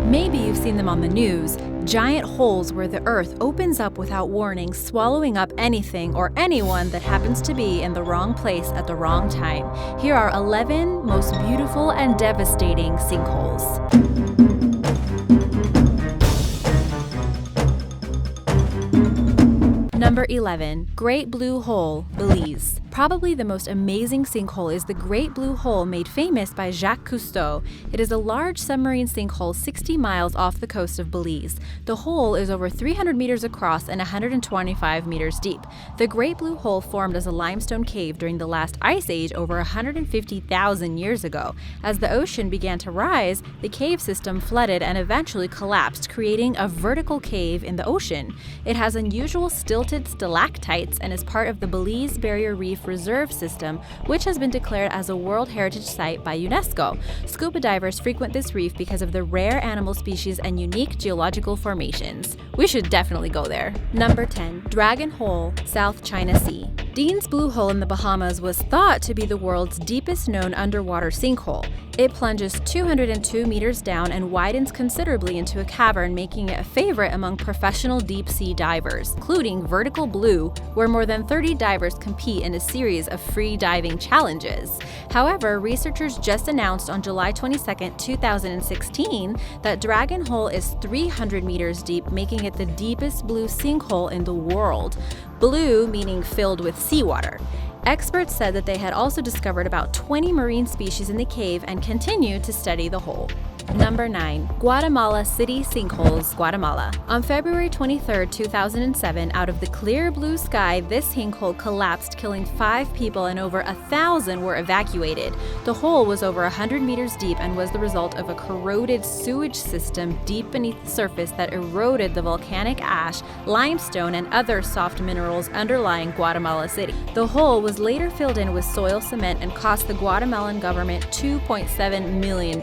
Maybe you've seen them on the news, giant holes where the earth opens up without warning, swallowing up anything or anyone that happens to be in the wrong place at the wrong time. Here are 11 most beautiful and devastating sinkholes. Number 11. Great Blue Hole, Belize. Probably the most amazing sinkhole is the Great Blue Hole, made famous by Jacques Cousteau. It is a large submarine sinkhole 60 miles off the coast of Belize. The hole is over 300 meters across and 125 meters deep. The Great Blue Hole formed as a limestone cave during the last ice age over 150,000 years ago. As the ocean began to rise, the cave system flooded and eventually collapsed, creating a vertical cave in the ocean. It has unusual stilted stalactites and is part of the Belize Barrier Reef Reserve System, which has been declared as a World Heritage Site by UNESCO. Scuba divers frequent this reef because of the rare animal species and unique geological formations. We should definitely go there. Number 10. Dragon Hole, South China Sea. Dean's Blue Hole in the Bahamas was thought to be the world's deepest known underwater sinkhole. It plunges 202 meters down and widens considerably into a cavern, making it a favorite among professional deep-sea divers, including Vertical Blue, where more than 30 divers compete in a series of free diving challenges. However, researchers just announced on July 22, 2016, that Dragon Hole is 300 meters deep, making it the deepest blue sinkhole in the world. Blue meaning filled with seawater. Experts said that they had also discovered about 20 marine species in the cave and continued to study the hole. Number 9. Guatemala City Sinkholes, Guatemala. On February 23, 2007, out of the clear blue sky, this sinkhole collapsed, killing 5 people and over 1,000 were evacuated. The hole was over 100 meters deep and was the result of a corroded sewage system deep beneath the surface that eroded the volcanic ash, limestone, and other soft minerals underlying Guatemala City. The hole was later filled in with soil cement and cost the Guatemalan government $2.7 million.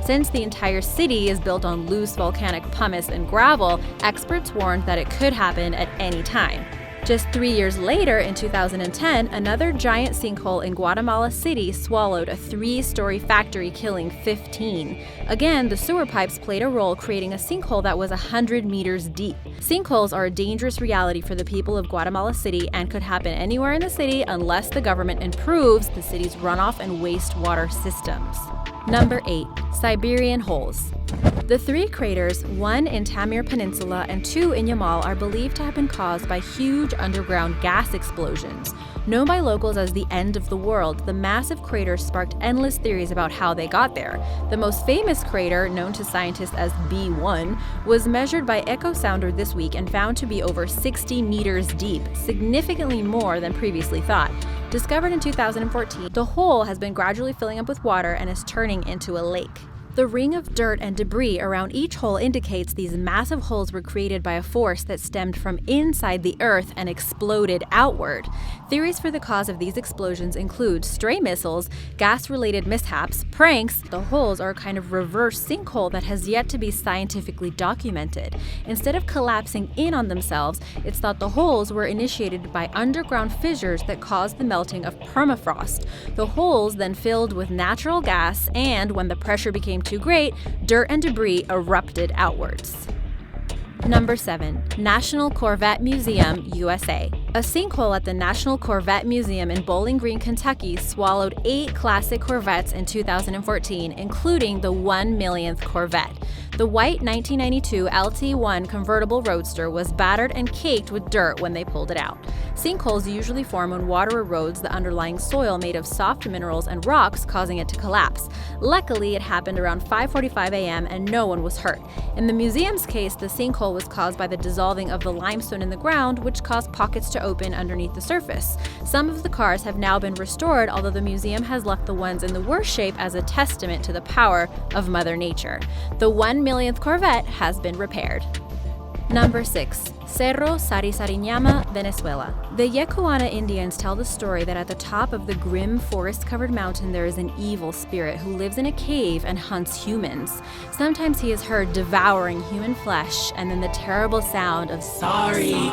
Since the entire city is built on loose volcanic pumice and gravel, experts warned that it could happen at any time. Just 3 years later, in 2010, another giant sinkhole in Guatemala City swallowed a 3-story factory, killing 15. Again, the sewer pipes played a role, creating a sinkhole that was 100 meters deep. Sinkholes are a dangerous reality for the people of Guatemala City and could happen anywhere in the city unless the government improves the city's runoff and wastewater systems. Number 8. Siberian Holes. The 3 craters, one in Taimyr Peninsula and 2 in Yamal, are believed to have been caused by huge underground gas explosions. Known by locals as the end of the world, the massive craters sparked endless theories about how they got there. The most famous crater, known to scientists as B1, was measured by echo sounder this week and found to be over 60 meters deep, significantly more than previously thought. Discovered in 2014, the hole has been gradually filling up with water and is turning into a lake. The ring of dirt and debris around each hole indicates these massive holes were created by a force that stemmed from inside the earth and exploded outward. Theories for the cause of these explosions include stray missiles, gas-related mishaps, pranks. The holes are a kind of reverse sinkhole that has yet to be scientifically documented. Instead of collapsing in on themselves, it's thought the holes were initiated by underground fissures that caused the melting of permafrost. The holes then filled with natural gas, and when the pressure became too great, dirt and debris erupted outwards. Number 7. National Corvette Museum, USA. A sinkhole at the National Corvette Museum in Bowling Green, Kentucky swallowed 8 classic Corvettes in 2014, including the 1 millionth Corvette. The white 1992 LT1 convertible roadster was battered and caked with dirt when they pulled it out. Sinkholes usually form when water erodes the underlying soil made of soft minerals and rocks, causing it to collapse. Luckily, it happened around 5:45 a.m. and no one was hurt. In the museum's case, the sinkhole was caused by the dissolving of the limestone in the ground, which caused pockets to open underneath the surface. Some of the cars have now been restored, although the museum has left the ones in the worst shape as a testament to the power of Mother Nature. The 1 millionth Corvette has been repaired. Number 6. Cerro, Sarisariñama, Venezuela. The Yecuana Indians tell the story that at the top of the grim forest-covered mountain there is an evil spirit who lives in a cave and hunts humans. Sometimes he is heard devouring human flesh, and then the terrible sound of sorry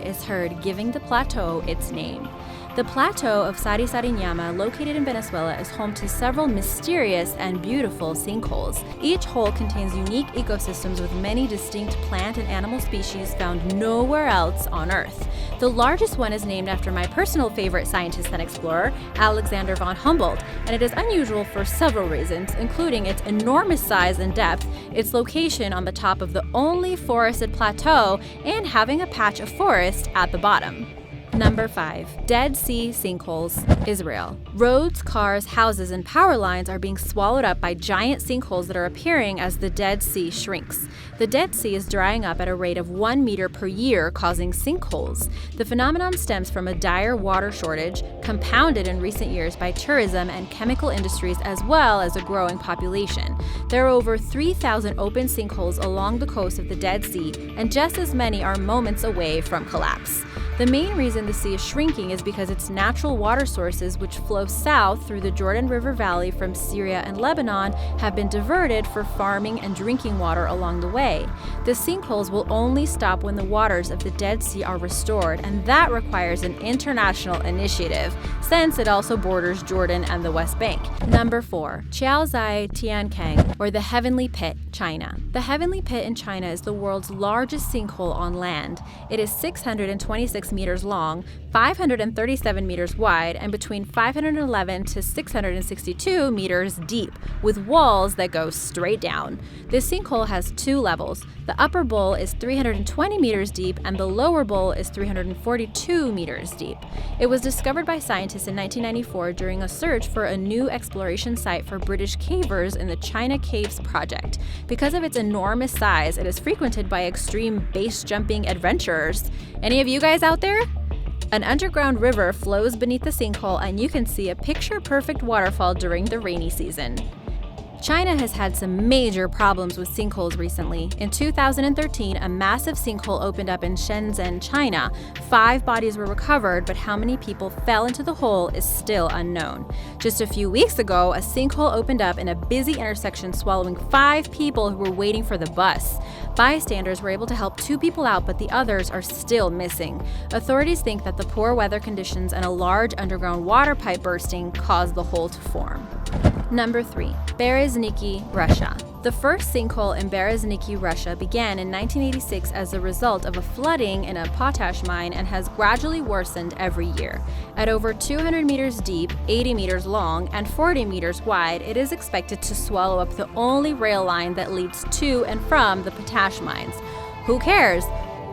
is heard, giving the plateau its name. The plateau of Sarisariñama, located in Venezuela, is home to several mysterious and beautiful sinkholes. Each hole contains unique ecosystems with many distinct plant and animal species found nowhere else on Earth. The largest one is named after my personal favorite scientist and explorer, Alexander von Humboldt, and it is unusual for several reasons, including its enormous size and depth, its location on the top of the only forested plateau, and having a patch of forest at the bottom. Number 5. Dead Sea Sinkholes, Israel. Roads, cars, houses, and power lines are being swallowed up by giant sinkholes that are appearing as the Dead Sea shrinks. The Dead Sea is drying up at a rate of 1 meter per year, causing sinkholes. The phenomenon stems from a dire water shortage, compounded in recent years by tourism and chemical industries as well as a growing population. There are over 3,000 open sinkholes along the coast of the Dead Sea, and just as many are moments away from collapse. The main reason the sea is shrinking is because its natural water sources, which flow south through the Jordan River Valley from Syria and Lebanon, have been diverted for farming and drinking water along the way. The sinkholes will only stop when the waters of the Dead Sea are restored, and that requires an international initiative, since it also borders Jordan and the West Bank. Number 4. Xiaozhai Tiankeng, or the Heavenly Pit, China. The Heavenly Pit in China is the world's largest sinkhole on land. It is 626 meters long, 537 meters wide, and between 511 to 662 meters deep, with walls that go straight down. This sinkhole has 2 levels. The upper bowl is 320 meters deep, and the lower bowl is 342 meters deep. It was discovered by scientists in 1994 during a search for a new exploration site for British cavers in the China Caves project. Because of its enormous size, it is frequented by extreme base-jumping adventurers. Any of you guys out there? An underground river flows beneath the sinkhole, and you can see a picture-perfect waterfall during the rainy season. China has had some major problems with sinkholes recently. In 2013, a massive sinkhole opened up in Shenzhen, China. 5 bodies were recovered, but how many people fell into the hole is still unknown. Just a few weeks ago, a sinkhole opened up in a busy intersection, swallowing 5 people who were waiting for the bus. Bystanders were able to help 2 people out, but the others are still missing. Authorities think that the poor weather conditions and a large underground water pipe bursting caused the hole to form. Number 3. Berezniki, Russia. The first sinkhole in Berezniki, Russia began in 1986 as a result of a flooding in a potash mine and has gradually worsened every year. At over 200 meters deep, 80 meters long, and 40 meters wide, it is expected to swallow up the only rail line that leads to and from the potash mines. Who cares?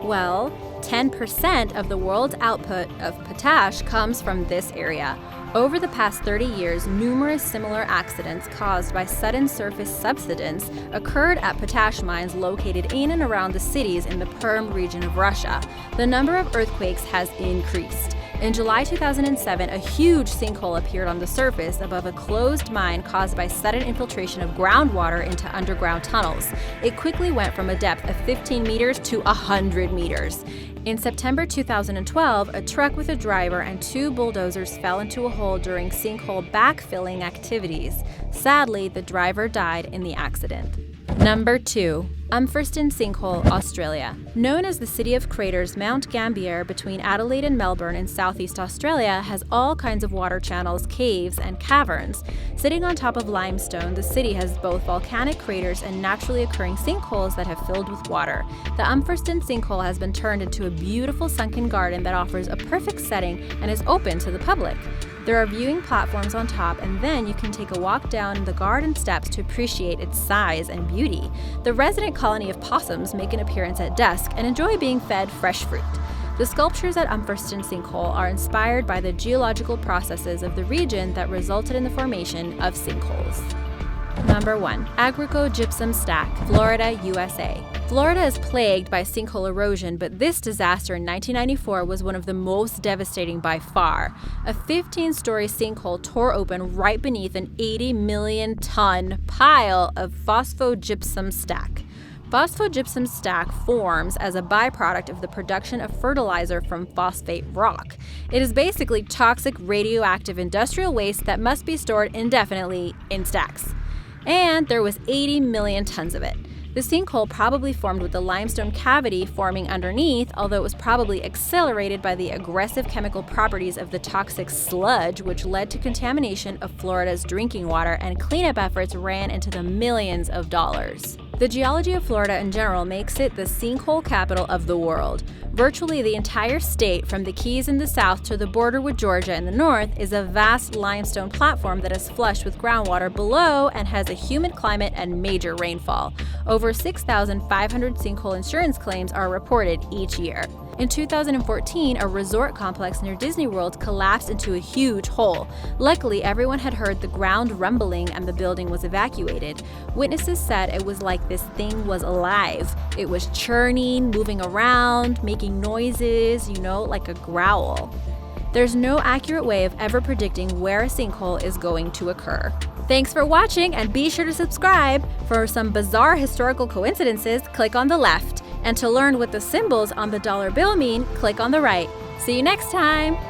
Well, 10% of the world's output of potash comes from this area. Over the past 30 years, numerous similar accidents caused by sudden surface subsidence occurred at potash mines located in and around the cities in the Perm region of Russia. The number of earthquakes has increased. In July 2007, a huge sinkhole appeared on the surface above a closed mine caused by sudden infiltration of groundwater into underground tunnels. It quickly went from a depth of 15 meters to 100 meters. In September 2012, a truck with a driver and 2 bulldozers fell into a hole during sinkhole backfilling activities. Sadly, the driver died in the accident. Number 2. Umpherston Sinkhole, Australia. Known as the City of Craters, Mount Gambier between Adelaide and Melbourne in southeast Australia has all kinds of water channels, caves, and caverns. Sitting on top of limestone, the city has both volcanic craters and naturally occurring sinkholes that have filled with water. The Umpherston Sinkhole has been turned into a beautiful sunken garden that offers a perfect setting and is open to the public. There are viewing platforms on top, and then you can take a walk down the garden steps to appreciate its size and beauty. The resident colony of possums make an appearance at dusk and enjoy being fed fresh fruit. The sculptures at Umpherston Sinkhole are inspired by the geological processes of the region that resulted in the formation of sinkholes. Number 1. Agrico Gypsum Stack, Florida, USA. Florida is plagued by sinkhole erosion, but this disaster in 1994 was one of the most devastating by far. A 15-story sinkhole tore open right beneath an 80 million ton pile of phosphogypsum stack. Phosphogypsum stack forms as a byproduct of the production of fertilizer from phosphate rock. It is basically toxic radioactive industrial waste that must be stored indefinitely in stacks. And there was 80 million tons of it. The The sinkhole probably formed with the limestone cavity forming underneath, although it was probably accelerated by the aggressive chemical properties of the toxic sludge, which led to contamination of Florida's drinking water, and cleanup efforts ran into the millions of dollars. The geology of Florida in general makes it the sinkhole capital of the world. Virtually the entire state, from the Keys in the south to the border with Georgia in the north, is a vast limestone platform that is flush with groundwater below and has a humid climate and major rainfall. Over 6,500 sinkhole insurance claims are reported each year. In 2014, a resort complex near Disney World collapsed into a huge hole. Luckily, everyone had heard the ground rumbling and the building was evacuated. Witnesses said it was like this thing was alive. It was churning, moving around, making noises, like a growl. There's no accurate way of ever predicting where a sinkhole is going to occur. Thanks for watching, and be sure to subscribe. For some bizarre historical coincidences, click on the left. And to learn what the symbols on the dollar bill mean, click on the right. See you next time!